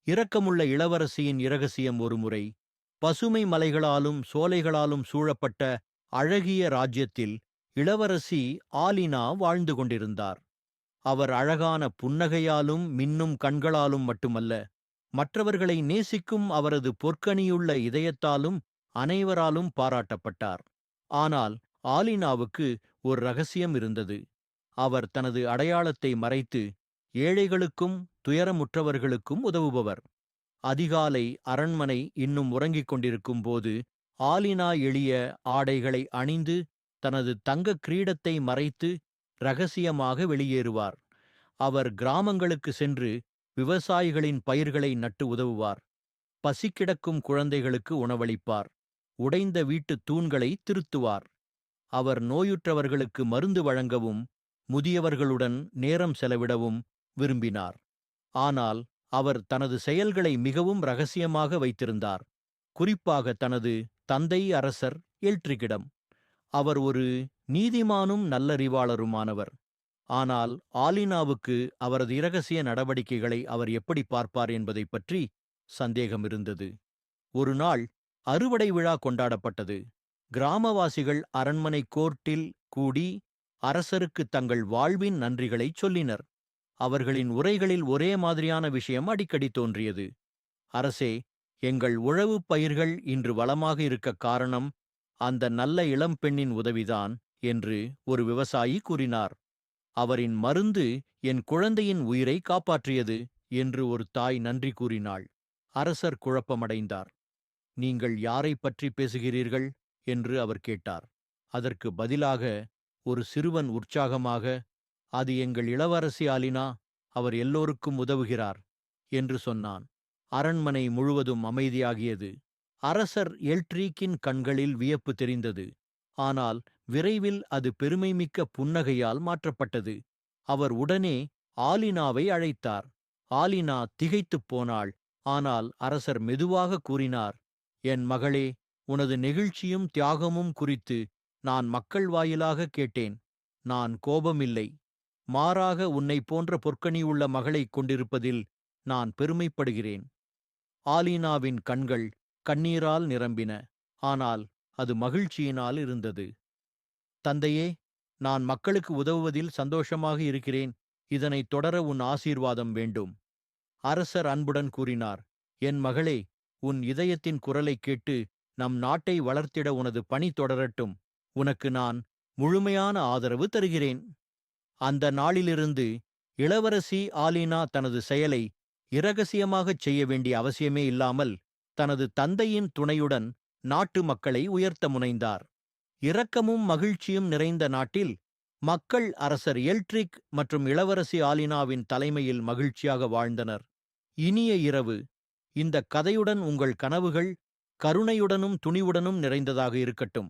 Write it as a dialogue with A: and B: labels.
A: இரக்கமுள்ள இளவரசியின் இரகசியம் ஒருமுறை பசுமை மலைகளாலும் சோலைகளாலும் சூழப்பட்ட அழகிய ராஜ்யத்தில் இளவரசி ஆலினா வாழ்ந்து கொண்டிருந்தார். அவர் அழகான புன்னகையாலும் மின்னும் கண்களாலும் மட்டுமல்ல, மற்றவர்களை நேசிக்கும் அவரது பொற்கனியுள்ள இதயத்தாலும் அனைவராலும் பாராட்டப்பட்டார். ஆனால் ஆலினாவுக்கு ஒரு ரகசியம் இருந்தது. அவர் தனது அடையாளத்தை மறைத்து ஏழைகளுக்கும் துயரமுற்றவர்களுக்கும் உதவுபவர். அதிகாலை அரண்மனை இன்னும் உறங்கிக் கொண்டிருக்கும் போது ஆலினா எளிய ஆடைகளை அணிந்து தனது தங்கக் கிரீடத்தை மறைத்து இரகசியமாக வெளியேறுவார். அவர் கிராமங்களுக்கு சென்று விவசாயிகளின் பயிர்களை நட்டு உதவுவார். பசிக்கிடக்கும் குழந்தைகளுக்கு உணவளிப்பார். உடைந்த வீட்டுத் தூண்களை திருத்துவார். அவர் நோயுற்றவர்களுக்கு மருந்து வழங்கவும் முதியவர்களுடன் நேரம் செலவிடவும் விரும்பினார். ஆனால் அவர் தனது செயல்களை மிகவும் இரகசியமாக வைத்திருந்தார், குறிப்பாக தனது தந்தை அரசர் எல்ட்ரிக்கிடம். அவர் ஒரு நீதிமானும் நல்லறிவாளருமானவர். ஆனால் ஆலினாவுக்கு அவரது இரகசிய நடவடிக்கைகளை அவர் எப்படி பார்ப்பார் என்பதைப் பற்றி சந்தேகம் இருந்தது. ஒரு நாள் அறுவடை விழா கொண்டாடப்பட்டது. கிராமவாசிகள் அரண்மனை கோர்ட்டில் கூடி அரசருக்கு தங்கள் வாழ்வின் நன்றிகளைச் சொல்லினர். அவர்களின் உரைகளில் ஒரே மாதிரியான விஷயம் அடிக்கடி தோன்றியது. அரசே, எங்கள் உழவுப் பயிர்கள் இன்று வளமாக இருக்க காரணம் அந்த நல்ல இளம்பெண்ணின் உதவிதான் என்று ஒரு விவசாயி கூறினார். அவரின் மருந்து என் குழந்தையின் உயிரை காப்பாற்றியது என்று ஒரு தாய் நன்றி கூறினாள். அரசர் குழப்பமடைந்தார். நீங்கள் யாரைப் பற்றி பேசுகிறீர்கள் என்று அவர் கேட்டார். அதற்கு பதிலாக ஒரு சிறுவன் உற்சாகமாக, அது எங்கள் இளவரசி ஆலினா, அவர் எல்லோருக்கும் உதவுகிறார் என்று சொன்னான். அரண்மனை முழுவதும் அமைதியாகியது. அரசர் எல்ட்ரீக்கின் கண்களில் வியப்பு தெரிந்தது. ஆனால் விரைவில் அது பெருமைமிக்க புன்னகையால் மாற்றப்பட்டது. அவர் உடனே ஆலினாவை அழைத்தார். ஆலினா திகைத்துப் போனாள். ஆனால் அரசர் மெதுவாக கூறினார், என் மகளே, உனது நெகிழ்ச்சியும் தியாகமும் குறித்து நான் மக்கள் வாயிலாக கேட்டேன். நான் கோபமில்லை. மாறாக உன்னை போன்ற பொற்கனியுள்ள மகளைக் கொண்டிருப்பதில் நான் பெருமைப்படுகிறேன். ஆலினாவின் கண்கள் கண்ணீரால் நிரம்பின. ஆனால் அது மகிழ்ச்சியினால் இருந்தது. தந்தையே, நான் மக்களுக்கு உதவுவதில் சந்தோஷமாக இருக்கிறேன். இதனைத் தொடர உன் ஆசீர்வாதம் வேண்டும். அரசர் அன்புடன் கூறினார், என் மகளே, உன் இதயத்தின் குரலைக் கேட்டு நம் நாட்டை வளர்த்திட உனது பணி தொடரட்டும். உனக்கு நான் முழுமையான ஆதரவு தருகிறேன். அந்த நாளிலிருந்து இளவரசி ஆலினா தனது செயலை இரகசியமாகச் செய்ய வேண்டிய அவசியமே இல்லாமல் தனது தந்தையின் துணையுடன் நாட்டு மக்களை உயர்த்த முனைந்தார். இரக்கமும் மகிழ்ச்சியும் நிறைந்த நாட்டில் மக்கள் அரசர் எல்ட்ரிக் மற்றும் இளவரசி ஆலினாவின் தலைமையில் மகிழ்ச்சியாக வாழ்ந்தனர். இனிய இரவு. இந்த கதையுடன் உங்கள் கனவுகள் கருணையுடனும் துணிவுடனும் நிறைந்ததாக இருக்கட்டும்.